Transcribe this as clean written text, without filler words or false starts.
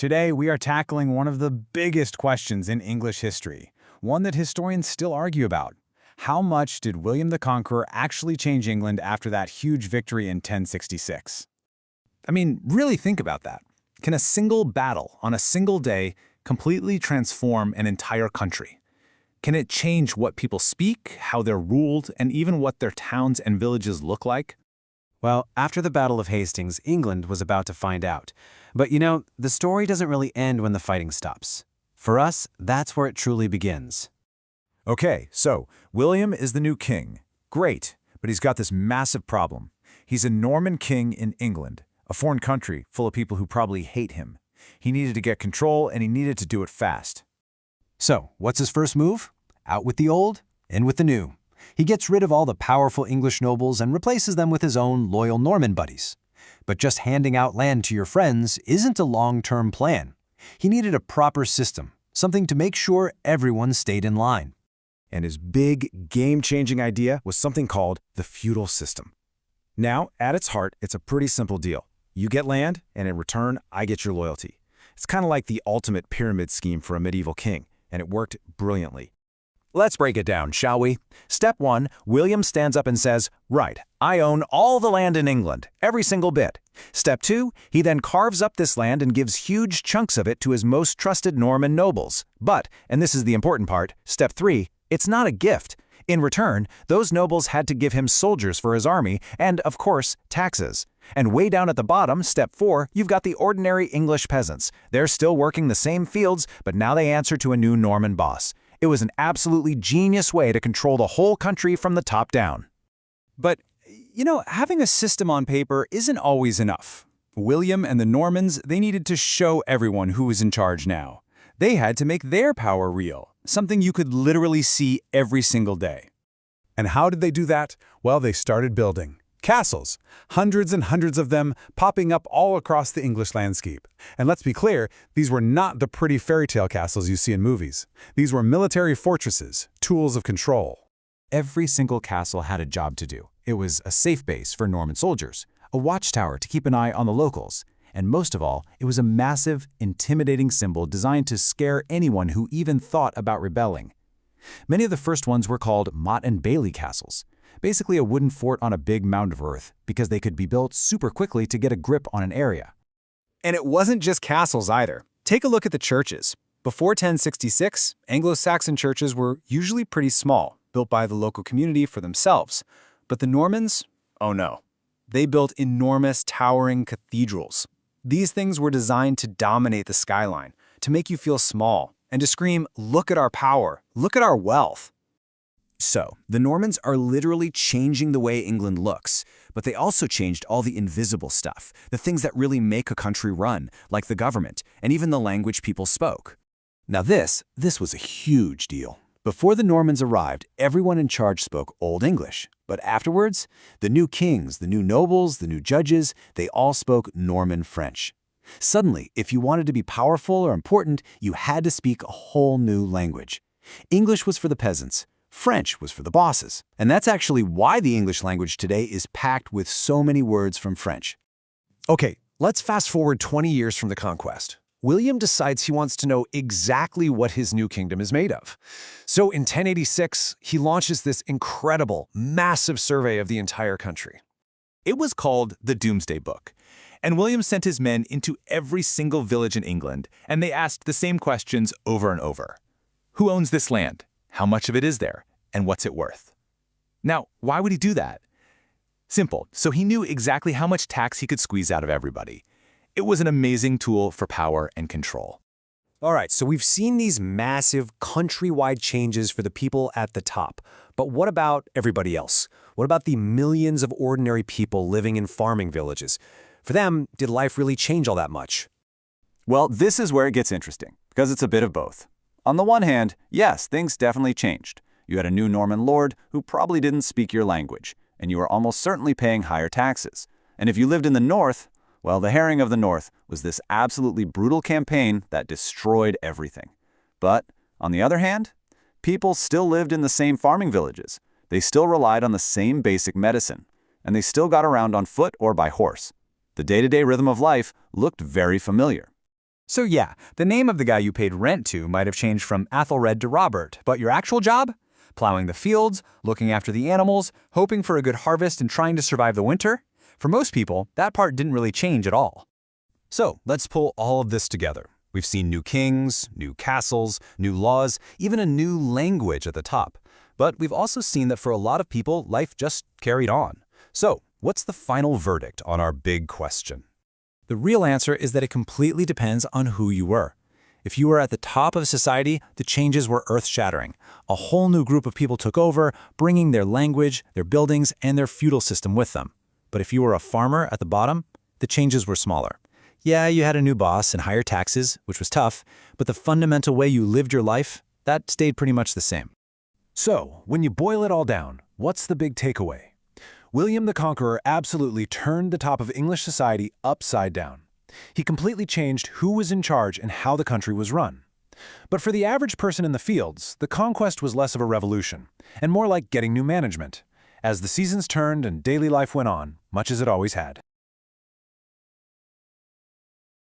Today, we are tackling one of the biggest questions in English history, one that historians still argue about. How much did William the Conqueror actually change England after that huge victory in 1066? I mean, really think about that. Can a single battle on a single day completely transform an entire country? Can it change what people speak, how they're ruled, and even what their towns and villages look like? Well, after the Battle of Hastings, England was about to find out. But you know, the story doesn't really end when the fighting stops. For us, that's where it truly begins. Okay, so William is the new king. Great, but he's got this massive problem. He's a Norman king in England, a foreign country full of people who probably hate him. He needed to get control, and he needed to do it fast. So, what's his first move? Out with the old, in with the new. He gets rid of all the powerful English nobles and replaces them with his own loyal Norman buddies. But just handing out land to your friends isn't a long-term plan. He needed a proper system, something to make sure everyone stayed in line. And his big, game-changing idea was something called the feudal system. Now, at its heart, it's a pretty simple deal. You get land, and in return, I get your loyalty. It's kind of like the ultimate pyramid scheme for a medieval king, and it worked brilliantly. Let's break it down, shall we? Step 1, William stands up and says, "Right, I own all the land in England, every single bit." Step 2, he then carves up this land and gives huge chunks of it to his most trusted Norman nobles. But, and this is the important part, Step 3, it's not a gift. In return, those nobles had to give him soldiers for his army and, of course, taxes. And way down at the bottom, Step 4, you've got the ordinary English peasants. They're still working the same fields, but now they answer to a new Norman boss. It was an absolutely genius way to control the whole country from the top down. But, you know, having a system on paper isn't always enough. William and the Normans, they needed to show everyone who was in charge now. They had to make their power real, something you could literally see every single day. And how did they do that? Well, they started building castles, hundreds and hundreds of them popping up all across the English landscape. And let's be clear, these were not the pretty fairy tale castles you see in movies. These were military fortresses, tools of control. Every single castle had a job to do. It was a safe base for Norman soldiers, a watchtower to keep an eye on the locals, and most of all, it was a massive, intimidating symbol designed to scare anyone who even thought about rebelling. Many of the first ones were called Motte and Bailey castles, basically a wooden fort on a big mound of earth, because they could be built super quickly to get a grip on an area. And it wasn't just castles either. Take a look at the churches. Before 1066, Anglo-Saxon churches were usually pretty small, built by the local community for themselves. But the Normans? Oh no. They built enormous, towering cathedrals. These things were designed to dominate the skyline, to make you feel small, and to scream, "Look at our power, look at our wealth." So, the Normans are literally changing the way England looks, but they also changed all the invisible stuff, the things that really make a country run, like the government, and even the language people spoke. Now this was a huge deal. Before the Normans arrived, everyone in charge spoke Old English, but afterwards, the new kings, the new nobles, the new judges, they all spoke Norman French. Suddenly, if you wanted to be powerful or important, you had to speak a whole new language. English was for the peasants. French was for the bosses. And that's actually why the English language today is packed with so many words from French. Okay, let's fast forward 20 years from the conquest. William decides he wants to know exactly what his new kingdom is made of. So in 1086, he launches this incredible, massive survey of the entire country. It was called the Domesday Book, and William sent his men into every single village in England, and they asked the same questions over and over. Who owns this land? How much of it is there? And what's it worth? Now, why would he do that? Simple, so he knew exactly how much tax he could squeeze out of everybody. It was an amazing tool for power and control. All right, so we've seen these massive countrywide changes for the people at the top. But what about everybody else? What about the millions of ordinary people living in farming villages? For them, did life really change all that much? Well, this is where it gets interesting, because it's a bit of both. On the one hand, yes, things definitely changed. You had a new Norman lord who probably didn't speak your language, and you were almost certainly paying higher taxes. And if you lived in the north, well, the Herring of the North was this absolutely brutal campaign that destroyed everything. But, on the other hand, people still lived in the same farming villages. They still relied on the same basic medicine, and they still got around on foot or by horse. The day-to-day rhythm of life looked very familiar. So yeah, the name of the guy you paid rent to might have changed from Athelred to Robert, but your actual job? Plowing the fields, looking after the animals, hoping for a good harvest and trying to survive the winter? For most people, that part didn't really change at all. So let's pull all of this together. We've seen new kings, new castles, new laws, even a new language at the top. But we've also seen that for a lot of people, life just carried on. So what's the final verdict on our big question? The real answer is that it completely depends on who you were. If you were at the top of society, the changes were earth-shattering. A whole new group of people took over, bringing their language, their buildings, and their feudal system with them. But if you were a farmer at the bottom, the changes were smaller. Yeah, you had a new boss and higher taxes, which was tough, but the fundamental way you lived your life, that stayed pretty much the same. So, when you boil it all down, what's the big takeaway? William the Conqueror absolutely turned the top of English society upside down. He completely changed who was in charge and how the country was run. But for the average person in the fields, the conquest was less of a revolution, and more like getting new management. As the seasons turned and daily life went on, much as it always had.